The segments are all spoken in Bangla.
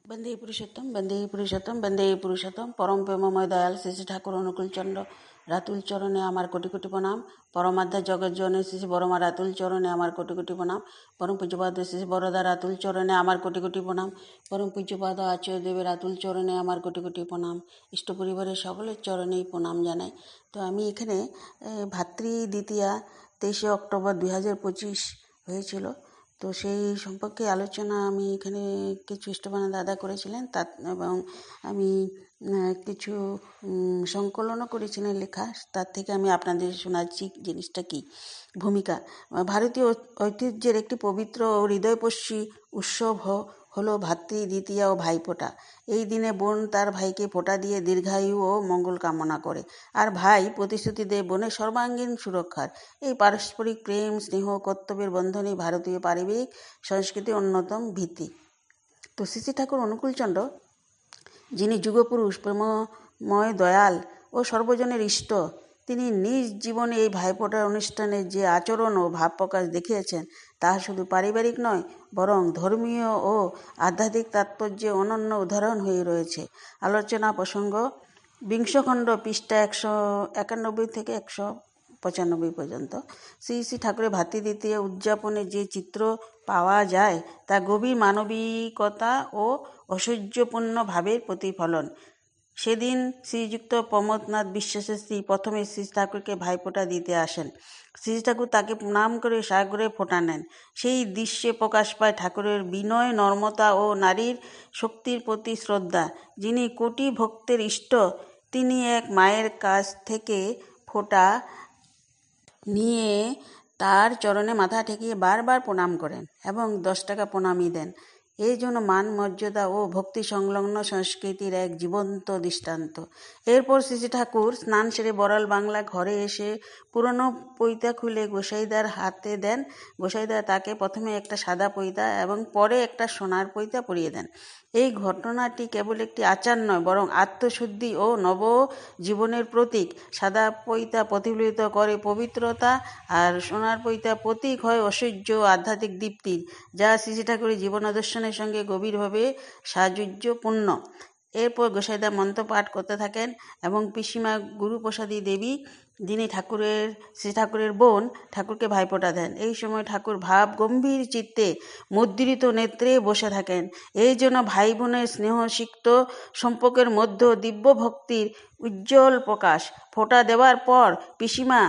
বন্দে পুরুষোত্তম বন্দে পুরুষোত্তম পরম প্রেমময় দয়াল শ্রী শ্রী ঠাকুর অনুকূলচন্দ্র রাতুল চরণে আমার কোটি কোটি প্রণাম। পরমাধ্যা জগৎজনে শ্রী শ্রী বড়মা রাতুল চরণে আমার কোটি কোটি প্রণাম। পরম পূজ্যপাদ শ্রী শ্রী বরদা রাতুল চরণে আমার কোটি কোটি প্রণাম। পরম পূজ্যপাদ আচার্য দেবের রাতুল চরণে আমার কোটি কোটি প্রণাম। ইষ্ট পরিবারের সকলের চরণেই প্রণাম জানাই। তো আমি এখানে ভাতৃ দ্বিতীয়া 23 অক্টোবর 2025 হয়েছিল, তো সেই সম্পর্কে আলোচনা আমি এখানে কিছু ইষ্টবানা দাদা করেছিলেন এবং আমি কিছু সংকলনও করেছিলেন লেখা, তার থেকে আমি আপনাদের শোনাচ্ছি জিনিসটা কি। ভূমিকা: ভারতীয় ঐতিহ্যের একটি পবিত্র ও হৃদয়স্পর্শী উৎসব হলো ভাতৃ দ্বিতীয়া ও ভাইফোঁটা। এই দিনে বোন তার ভাইকে ফোঁটা দিয়ে দীর্ঘায়ু ও মঙ্গল কামনা করে, আর ভাই প্রতিশ্রুতি দেয় বোনের সর্বাঙ্গীন সুরক্ষার। এই পারস্পরিক প্রেম, স্নেহ, কর্তব্যের বন্ধনই ভারতীয় পারিবারিক সংস্কৃতির অন্যতম ভিত্তি। তো শ্রী শ্রী ঠাকুর অনুকূলচন্দ্র, যিনি যুগপুরুষ, প্রেমময় দয়াল ও সর্বজনের ইষ্ট, তিনি নিজ জীবনে এই ভাইফোঁটার অনুষ্ঠানে যে আচরণ ও ভাব প্রকাশ দেখিয়েছেন, তাহা শুধু পারিবারিক নয়, বরং ধর্মীয় ও আধ্যাত্মিক তাৎপর্যে অনন্য উদাহরণ হয়ে রয়েছে। আলোচনা প্রসঙ্গ: 20 খণ্ড, পৃষ্ঠা 191 থেকে 195 পর্যন্ত। শ্রী শ্রী ঠাকুরের ভাতৃ দ্বিতীয়া উদযাপনে যে চিত্র পাওয়া যায়, তা গভীর মানবিকতা ও ঐশ্বর্যপূর্ণ ভাবের প্রতিফলন। সেদিন শ্রীযুক্ত প্রমথনাথ বিশ্বাসের স্ত্রী প্রথমে শ্রী ঠাকুরকে ভাইফোঁটা দিতে আসেন। শ্রী ঠাকুর তাকে প্রণাম করে সাগরে ফোঁটা নেন। সেই দৃশ্যে প্রকাশ পায় ঠাকুরের বিনয়, নর্মতা ও নারীর শক্তির প্রতি শ্রদ্ধা। যিনি কোটি ভক্তের ইষ্ট, তিনি এক মায়ের কাছ থেকে ফোঁটা নিয়ে তার চরণে মাথা ঠেকিয়ে বারবার প্রণাম করেন এবং 10 টাকা প্রণামী দেন। এই জন্য মান, মর্যাদা ও ভক্তি সংলগ্ন সংস্কৃতির এক জীবন্ত দৃষ্টান্ত। এরপর শ্রী শ্রী ঠাকুর স্নান সেরে বড়াল বাংলা ঘরে এসে পুরনো পৈতা খুলে গোসাইদার হাতে দেন। গোসাইদা তাকে প্রথমে একটা সাদা পৈতা এবং পরে একটা সোনার পৈতা পরিয়ে দেন। এই ঘটনাটি কেবল একটি আচার নয়, বরং আত্মশুদ্ধি ও নব জীবনের প্রতীক। সাদা পৈতা প্রতিফলিত করে পবিত্রতা, আর সোনার পৈতা প্রতীক হয় ঐশ্বর্য ও আধ্যাত্মিক দীপ্তির, যা শ্রী শ্রী ঠাকুরের জীবনাদর্শনের সঙ্গে গভীরভাবে সাযুজ্যপূর্ণ। এরপর গোসাইদা মন্ত্র পাঠ করতে থাকেন এবং পিসিমা গুরুপ্রসাদী দেবী, যিনি শ্রী ঠাকুরের বোন, ঠাকুরকে ভাইফোঁটা দেন। এই সময় ঠাকুর ভাব গম্ভীর চিত্তে মুদ্রিত নেত্রে বসে থাকেন। এই জন্য ভাই বোনের স্নেহসিক্ত সম্পর্কের মধ্যে দিব্য ভক্তির উজ্জ্বল প্রকাশ। ফোঁটা দেওয়ার পর পিসিমা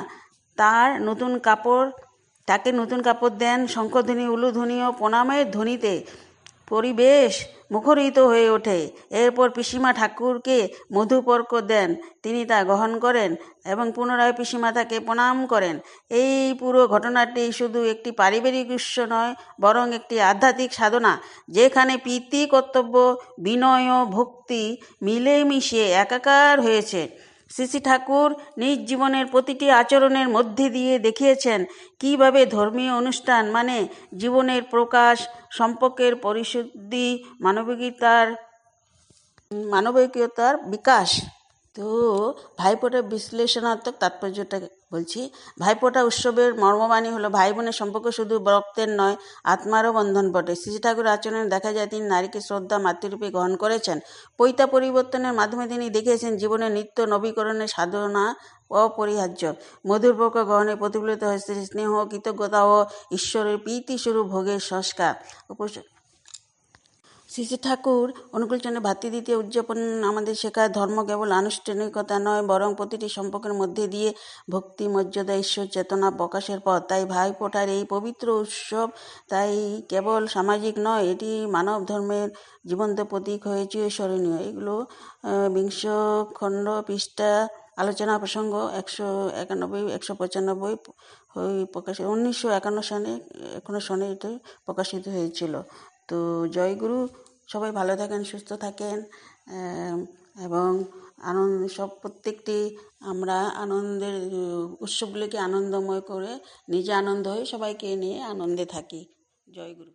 তাকে নতুন কাপড় দেন। শঙ্খধ্বনি, উলুধ্বনি ও প্রণামের ধ্বনিতে পরিবেশ মুখরিত হয়ে ওঠে। এরপর পিসিমা ঠাকুরকে মধুপর্ক দেন, তিনি তা গ্রহণ করেন এবং পুনরায় পিসিমা তাকে প্রণাম করেন। এই পুরো ঘটনাটি শুধু একটি পারিবারিক উৎসব নয়, বরং একটি আধ্যাত্মিক সাধনা, যেখানে প্রীতি, কর্তব্য, বিনয় ও ভক্তি মিলেমিশে একাকার হয়েছে। শ্রী শ্রী ঠাকুর নিজ জীবনের প্রতিটি আচরণের মধ্যে দিয়ে দেখিয়েছেন কীভাবে ধর্মীয় অনুষ্ঠান মানে জীবনের প্রকাশ, সম্পর্কের পরিশুদ্ধি, মানবিকতার বিকাশ। তো ভাইফোঁটার বিশ্লেষণাত্মক তাৎপর্যটা বলছি। ভাইফোঁটা উৎসবের মর্মবাণী হলো, ভাই বোনের সম্পর্ক শুধু রক্তের নয়, আত্মারও বন্ধন বটে। শ্রী ঠাকুর আচরণে দেখা যায় তিনি নারীকে শ্রদ্ধা, মাতৃরূপে গ্রহণ করেছেন। পৈতা পরিবর্তনের মাধ্যমে তিনি দেখিয়েছেন জীবনের নিত্য নবীকরণের সাধনা অপরিহার্য। মধুরপর্ক গ্রহণে প্রতিফলিত হয়েছে স্নেহ, কৃতজ্ঞতা ও ঈশ্বরের প্রীতিস্বরূপ ভোগের সংস্কার। শ্রী শ্রী ঠাকুর অনুকূলচন্দ্রের ভাতৃ দ্বিতীয়া উদযাপন আমাদের শেখায় ধর্ম কেবল আনুষ্ঠানিকতা নয়, বরং প্রতিটি সম্পর্কের মধ্যে দিয়ে ভক্তি, মর্যাদা, ঈশ্বর চেতনা প্রকাশের পথ। তাই ভাইফোঁটার এই পবিত্র উৎসব তাই কেবল সামাজিক নয়, এটি মানব ধর্মের জীবন্ত প্রতীক হয়ে চিরস্মরণীয়। এগুলো 20 খণ্ড, পৃষ্ঠা, আলোচনা প্রসঙ্গ 191, 195 প্রকাশিত 1951 সনে এটা প্রকাশিত হয়েছিল। তো জয় গুরু, সবাই ভালো থাকেন, সুস্থ থাকেন এবং প্রত্যেকটি আমরা আনন্দের উৎসবগুলিকে আনন্দময় করে নিজে আনন্দ হয়ে সবাইকে নিয়ে আনন্দে থাকি। জয় গুরু।